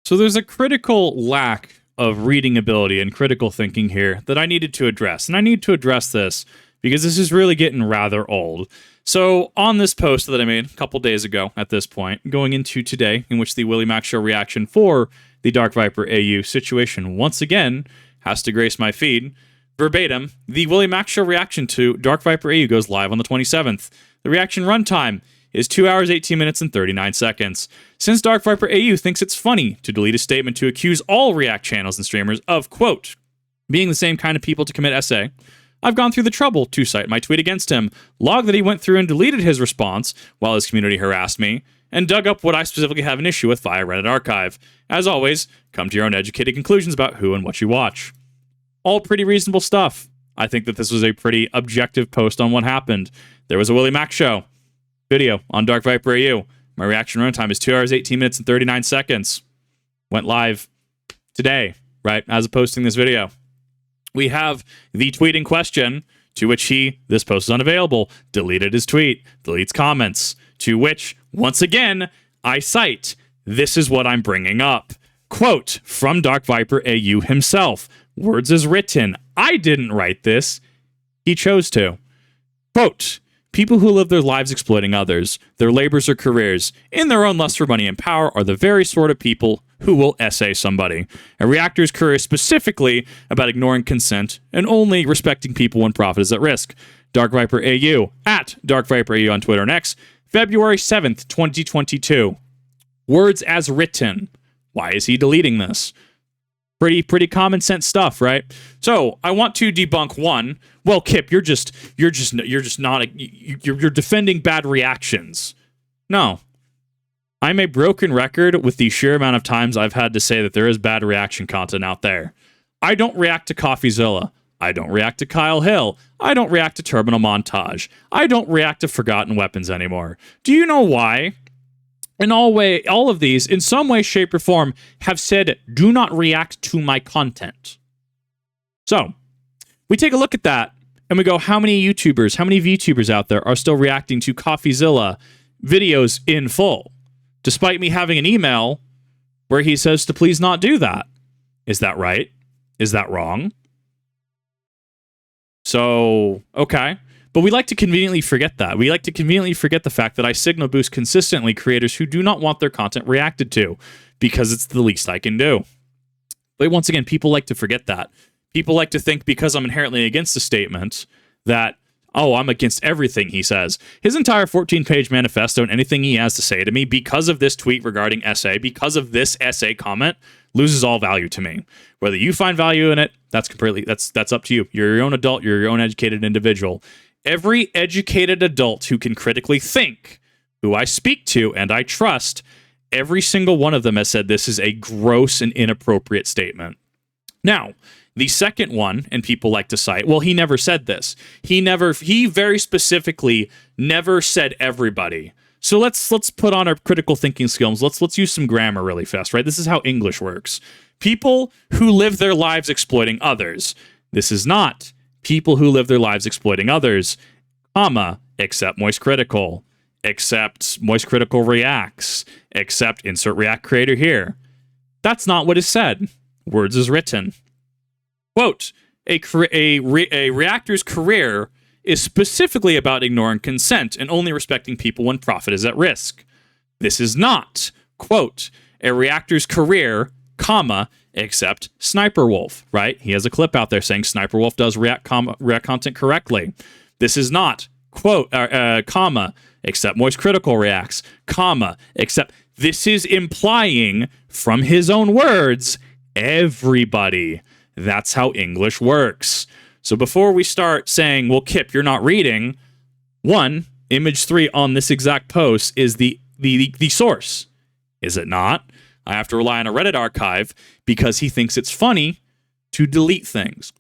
So there's a critical lack of reading ability and critical thinking here that I needed to address. And I need to address this because this is really getting rather old. So on this post that I made a couple days ago at this point, going into today, in which the WillyMacShow reaction for the DarkViperAU situation once again has to grace my feed, verbatim, the WillyMacShow reaction to DarkViperAU goes live on the 27th. The reaction runtime is 2 hours, 18 minutes, and 39 seconds. Since DarkViperAU thinks it's funny to delete a statement to accuse all React channels and streamers of, quote, being the same kind of people to commit SA, I've gone through the trouble to cite my tweet against him, log that he went through and deleted his response while his community harassed me, and dug up what I specifically have an issue with via Reddit archive. As always, come to your own educated conclusions about who and what you watch. All pretty reasonable stuff. I think that this was a pretty objective post on what happened. There was a WillyMacShow video on DarkViperAU. My reaction runtime is 2 hours, 18 minutes, and 39 seconds. Went live today, right, as of posting this video. We have the tweet in question, to which this post is unavailable, deleted his tweet, deletes comments, to which, once again, I cite, this is what I'm bringing up. Quote, from DarkViperAU himself, words as written, I didn't write this, he chose to. Quote, people who live their lives exploiting others, their labors or careers, in their own lust for money and power are the very sort of people who will essay somebody. A reactor's career is specifically about ignoring consent and only respecting people when profit is at risk. DarkViperAU, at DarkViperAU on Twitter and X, February 7th, 2022. Words as written. Why is he deleting this? Pretty common sense stuff, right? So I want to debunk one. Well, Kip, you're defending bad reactions. No, I'm a broken record with the sheer amount of times I've had to say that there is bad reaction content out there. I don't react to CoffeeZilla. I don't react to Kyle Hill. I don't react to Terminal Montage. I don't react to Forgotten Weapons anymore. Do you know why? In all of these, in some way, shape, or form, have said, do not react to my content. So, we take a look at that, and we go, how many YouTubers, how many VTubers out there are still reacting to CoffeeZilla videos in full, despite me having an email where he says to please not do that? Is that right? Is that wrong? So, okay. But we like to conveniently forget that. We like to conveniently forget the fact that I signal boost consistently creators who do not want their content reacted to because it's the least I can do. But once again, people like to forget that. People like to think because I'm inherently against a statement that, oh, I'm against everything he says. His entire 14-page manifesto and anything he has to say to me because of this tweet regarding essay, because of this essay comment, loses all value to me. Whether you find value in it, that's up to you. You're your own adult. You're your own educated individual. Every educated adult who can critically think, who I speak to and I trust, every single one of them has said this is a gross and inappropriate statement. Now, the second one, and people like to cite, well, he never said this. He very specifically never said everybody. So let's put on our critical thinking skills. Let's use some grammar really fast, right? This is how English works. People who live their lives exploiting others. This is not people who live their lives exploiting others, comma, except Moist Critical, except Moist Critical reacts, except insert React creator here. That's not what is said. Words is written. Quote, a reactor's career is specifically about ignoring consent and only respecting people when profit is at risk. This is not, quote, a reactor's career, comma, except Sniper Wolf, right? He has a clip out there saying Sniper Wolf does react content correctly. This is not, quote, comma, except Moist Critical reacts, comma, except this is implying, from his own words, everybody. That's how English works. So before we start saying, well, Kip, you're not reading, one, image 3 on this exact post is the source. Is it not? I have to rely on a Reddit archive because he thinks it's funny to delete things.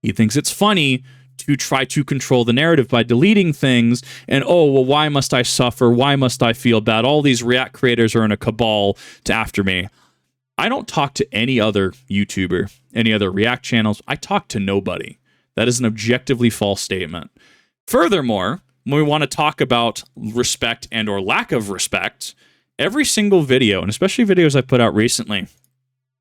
He thinks it's funny to try to control the narrative by deleting things and, oh, well, why must I suffer? Why must I feel bad? All these React creators are in a cabal to after me. I don't talk to any other YouTuber, any other React channels. I talk to nobody. That is an objectively false statement. Furthermore, when we want to talk about respect and or lack of respect, every single video, and especially videos I put out recently,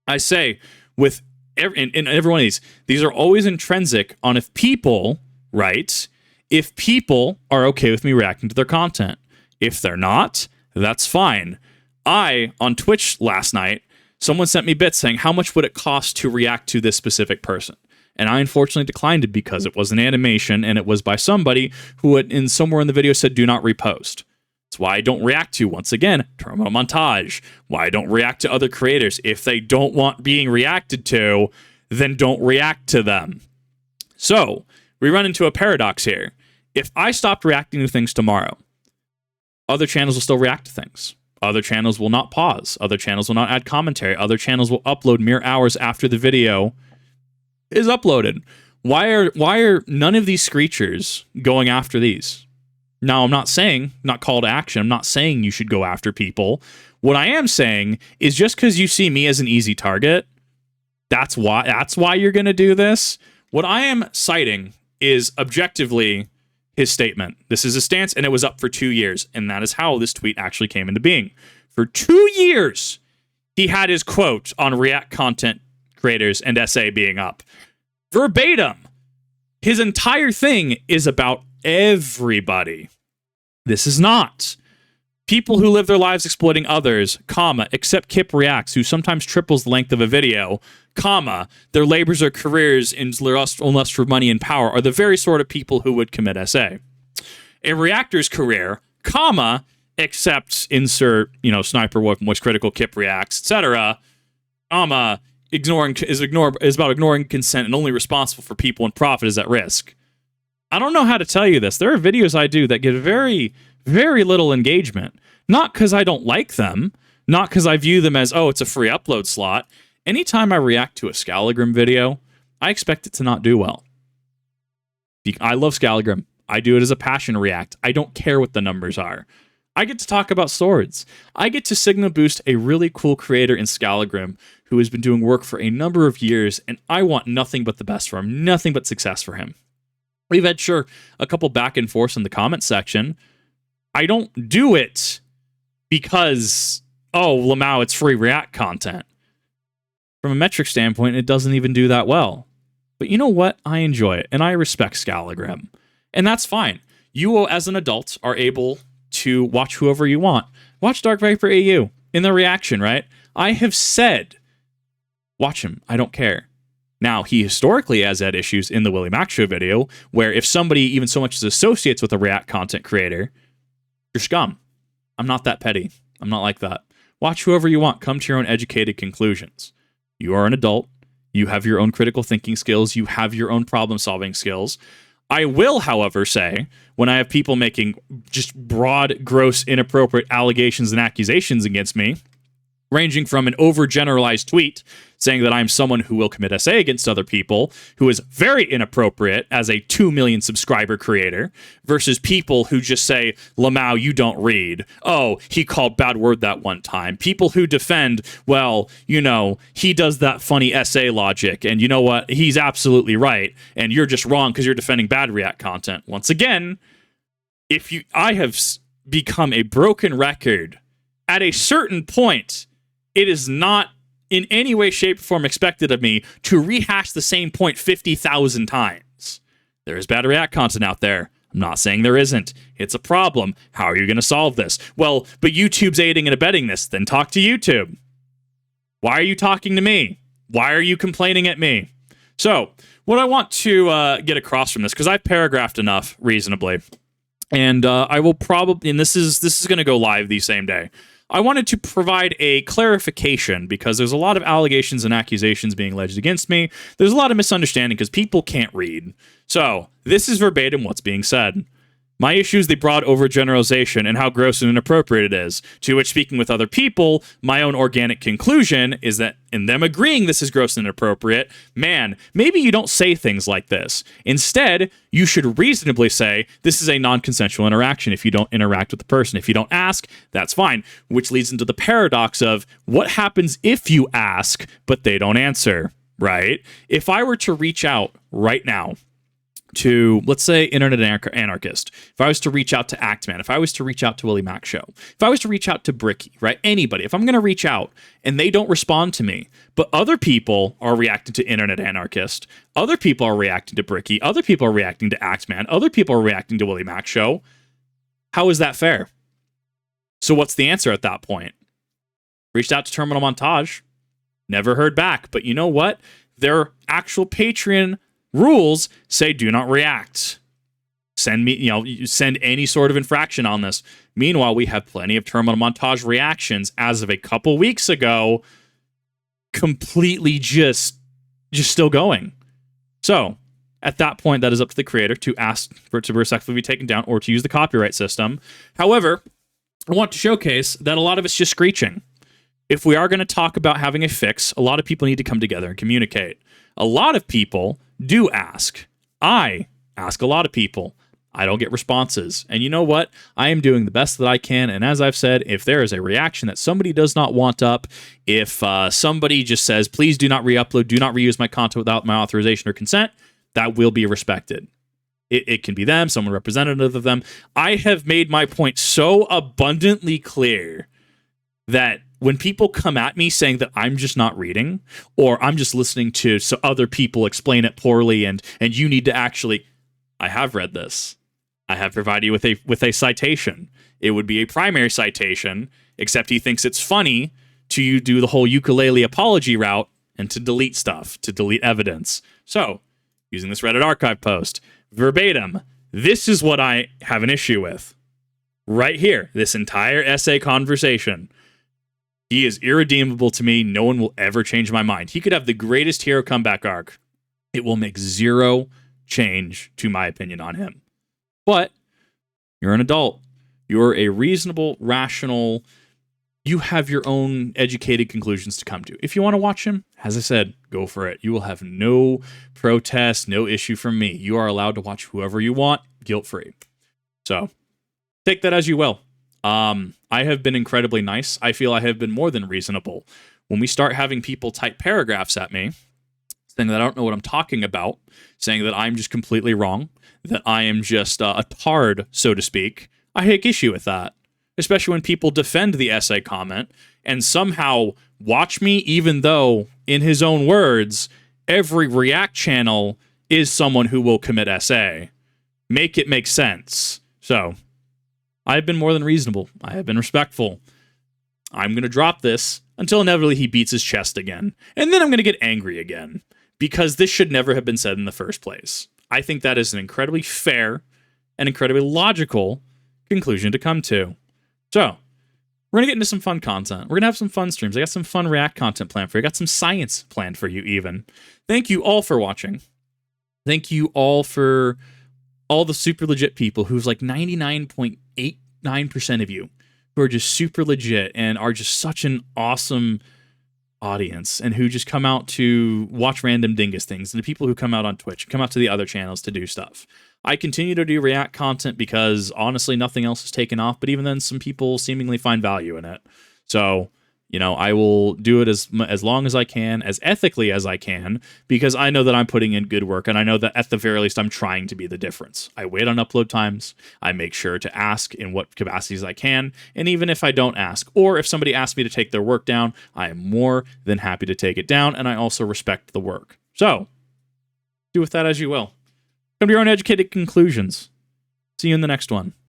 I say with in every one of these are always intrinsic on if people, right? If people are okay with me reacting to their content. If they're not, that's fine. On Twitch last night, someone sent me bits saying, how much would it cost to react to this specific person? And I unfortunately declined it because it was an animation and it was by somebody who had somewhere in the video said, do not repost. That's why I don't react to, once again, terminal montage. Why I don't react to other creators. If they don't want being reacted to, then don't react to them. So we run into a paradox here. If I stopped reacting to things tomorrow, other channels will still react to things. Other channels will not pause. Other channels will not add commentary. Other channels will upload mere hours after the video is uploaded. Why are none of these screechers going after these? Now, I'm not saying, not call to action, I'm not saying you should go after people. What I am saying is just because you see me as an easy target, that's why you're going to do this. What I am citing is objectively his statement. This is a stance, and it was up for 2 years, and that is how this tweet actually came into being. For 2 years, he had his quote on React content creators and SA being up. Verbatim. His entire thing is about everybody. This is not. People who live their lives exploiting others, comma, except Kip Reacts, who sometimes triples the length of a video, comma, their labors or careers in lust for money and power are the very sort of people who would commit SA. A reactor's career, comma, except insert, sniper wolf, moist critical, Kip Reacts, etc., comma, is about ignoring consent and only responsible for people when profit is at risk. I don't know how to tell you this. There are videos I do that get very, very little engagement. Not because I don't like them, not because I view them as, oh, it's a free upload slot. Anytime I react to a Scalagrim video, I expect it to not do well. I love Scalagrim. I do it as a passion react. I don't care what the numbers are. I get to talk about swords. I get to signal boost a really cool creator in Scalagrim who has been doing work for a number of years, and I want nothing but the best for him, nothing but success for him. We've had, a couple back and forths in the comment section. I don't do it because, oh, Lamau, it's free React content. From a metric standpoint, it doesn't even do that well. But you know what? I enjoy it, and I respect Scalagrim. And that's fine. You, as an adult, are able to watch whoever you want. Watch DarkViperAU in the reaction, right? I have said, watch him. I don't care. Now, he historically has had issues in the WillyMacShow video where if somebody even so much as associates with a React content creator, you're scum. I'm not that petty. I'm not like that. Watch whoever you want. Come to your own educated conclusions. You are an adult. You have your own critical thinking skills. You have your own problem-solving skills. I will, however, say, when I have people making just broad, gross, inappropriate allegations and accusations against me, ranging from an overgeneralized tweet saying that I'm someone who will commit SA against other people, who is very inappropriate as a 2 million subscriber creator, versus people who just say, Lamau, you don't read. Oh, he called bad word that one time. People who defend, well, he does that funny SA logic, and you know what? He's absolutely right, and you're just wrong because you're defending bad React content. Once again, I have become a broken record. At a certain point, it is not in any way, shape, or form expected of me to rehash the same point 50,000 times. There is bad React content out there. I'm not saying there isn't. It's a problem. How are you going to solve this? Well, but YouTube's aiding and abetting this. Then talk to YouTube. Why are you talking to me? Why are you complaining at me? So, what I want to get across from this, because I've paragraphed enough reasonably, and I will probably, and this is going to go live the same day. I wanted to provide a clarification because there's a lot of allegations and accusations being alleged against me. There's a lot of misunderstanding because people can't read. So, this is verbatim what's being said. My issue is the broad overgeneralization and how gross and inappropriate it is, to which, speaking with other people, my own organic conclusion is that in them agreeing this is gross and inappropriate, man, maybe you don't say things like this. Instead, you should reasonably say, this is a non-consensual interaction if you don't interact with the person. If you don't ask, that's fine, which leads into the paradox of what happens if you ask, but they don't answer, right? If I were to reach out right now to, let's say, Internet Anarchist, if I was to reach out to Actman, if I was to reach out to WillyMacShow, if I was to reach out to Bricky, right? Anybody, if I'm going to reach out and they don't respond to me, but other people are reacting to Internet Anarchist, other people are reacting to Bricky, other people are reacting to Actman, other people are reacting to WillyMacShow, how is that fair? So what's the answer at that point? Reached out to Terminal Montage, never heard back, but you know what? Their actual Patreon rules say do not react. Send me, you send any sort of infraction on this. Meanwhile, we have plenty of Terminal Montage reactions as of a couple weeks ago, completely just still going. So at that point, that is up to the creator to ask for it to respectfully be taken down or to use the copyright system. However, I want to showcase that a lot of it's just screeching. If we are going to talk about having a fix, a lot of people need to come together and communicate. A lot of people do ask. I ask a lot of people. I don't get responses. And you know what? I am doing the best that I can. And as I've said, if there is a reaction that somebody does not want up, if somebody just says, please do not re-upload, do not reuse my content without my authorization or consent, that will be respected. It can be them, someone representative of them. I have made my point so abundantly clear that when people come at me saying that I'm just not reading, or I'm just listening to other people explain it poorly, and you need to actually, I have read this. I have provided you with a citation. It would be a primary citation, except he thinks it's funny to do the whole ukulele apology route and to delete stuff, to delete evidence. So, using this Reddit archive post, verbatim, this is what I have an issue with. Right here, this entire essay conversation. He is irredeemable to me. No one will ever change my mind. He could have the greatest hero comeback arc. It will make zero change to my opinion on him. But you're an adult. You're a reasonable, rational, you have your own educated conclusions to come to. If you want to watch him, as I said, go for it. You will have no protest, no issue from me. You are allowed to watch whoever you want, guilt-free. So take that as you will. I have been incredibly nice. I feel I have been more than reasonable. When we start having people type paragraphs at me, saying that I don't know what I'm talking about, saying that I'm just completely wrong, that I am just a tard, so to speak, I take issue with that. Especially when people defend the essay comment and somehow watch me, even though, in his own words, every React channel is someone who will commit essay. Make it make sense. So, I have been more than reasonable. I have been respectful. I'm going to drop this until inevitably he beats his chest again. And then I'm going to get angry again. Because this should never have been said in the first place. I think that is an incredibly fair and incredibly logical conclusion to come to. So, we're going to get into some fun content. We're going to have some fun streams. I got some fun React content planned for you. I got some science planned for you even. Thank you all for watching. Thank you all for all the super legit people who's like 99.89% of you who are just super legit and are just such an awesome audience and who just come out to watch random dingus things, and the people who come out on Twitch, come out to the other channels to do stuff. I continue to do React content because honestly nothing else has taken off, but even then some people seemingly find value in it. So, I will do it as long as I can, as ethically as I can, because I know that I'm putting in good work, and I know that at the very least I'm trying to be the difference. I wait on upload times, I make sure to ask in what capacities I can, and even if I don't ask, or if somebody asks me to take their work down, I am more than happy to take it down, and I also respect the work. So, do with that as you will. Come to your own educated conclusions. See you in the next one.